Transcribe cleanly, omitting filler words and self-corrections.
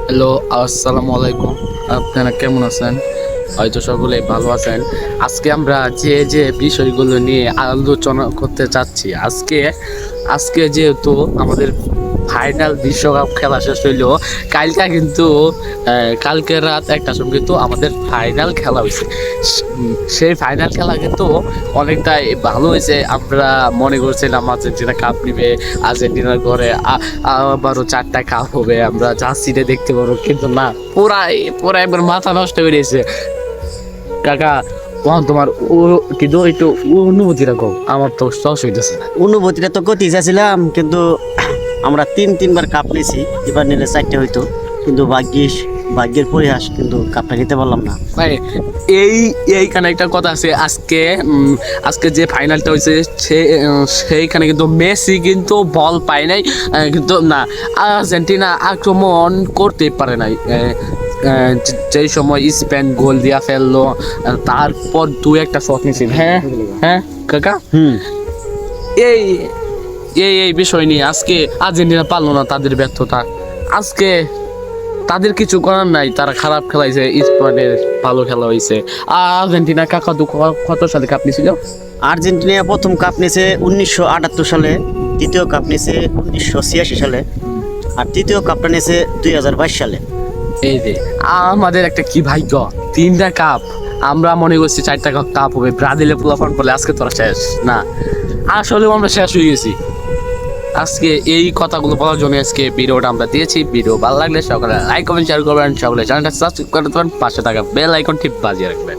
Hello, আসসালামু আলাইকুম। আপনারা কেমন আছেন? হয়তো সকলেই ভালো আছেন। আজকে আমরা যে বিষয়গুলো নিয়ে আলোচনা করতে চাচ্ছি, আজকে যেহেতু আমাদের ফাইনাল বিশ্বকাপ খেলা শেষ হইলো, কালকে রাত 1টার সময় কিন্তু আমাদের ফাইনাল খেলা হয়েছে। সেই ফাইনাল খেলা কিন্তু অনেকটাই ভালো হয়েছে। আমরা মনে করছিলাম আর্জেন্টিনা কাপ নিবে, আর্জেন্টিনার ঘরে আবারও 4টা কাপ হবে, আমরা জার্সিতে দেখতে পারবো, কিন্তু না, পুরাই একবার মাথা নষ্ট হয়ে গেছে। কাকা, তোমার কিন্তু একটু অনুভূতি রাখো, আমার তো সস হইতেছে না। অনুভূতিটা তো করতে চাইছিলাম, কিন্তু আমরা তিনবার কাপ নিয়েছি, এবার নিলে 4টে হইতো, কিন্তু ভাগ্যের পরিহাস, কিন্তু কাপটা নিতে পারলাম না। ভাই, এইখানে একটা কথা আছে। আজকে যে ফাইনালটা হয়েছে সেইখানে কিন্তু মেসি কিন্তু বল পায় নাই, কিন্তু না, আর্জেন্টিনা আক্রমণ করতে পারে নাই। যেই সময় স্পেন গোল দিয়া ফেললো, তারপর 2-1টা শট নিয়েছিল। হ্যাঁ হ্যাঁ কাকা, এই এই বিষয় নিয়ে আজকে আর্জেন্টিনা পারলো না, তাদের ব্যর্থতা। আজকে তাদের কিছু করার নাই, তারা খারাপ খেলাইছে, স্পেনের ভালো খেলা হয়েছে। আর্জেন্টিনা কাকা কত সালে কাপ নিয়েছিল? আর্জেন্টিনা প্রথম কাপ নিয়েছে 1978 সালে, দ্বিতীয় কাপ নিয়েছে 1986 সালে, আর তৃতীয় কাপটা নিয়েছে 2022 সালে। এই যে আমাদের একটা কি ভাগ্য, 3টা কাপ। আমরা মনে করছি 4টা কাপ হবে, ব্রাজিলের পোলাপান বলে আজকে তোরা শেষ না, আসলেও আমরা শেষ হয়ে গেছি। আজকে এই কথাগুলো বলার জন্য আজকে ভিডিওটা আমরা দিয়েছি। ভিডিও ভালো লাগলে সকলে লাইক কমেন্ট শেয়ার করবেন, সকলে চ্যানেলটা সাবস্ক্রাইব করে দেবেন, পাশে থাকা বেল আইকনটি বাজিয়ে রাখবেন।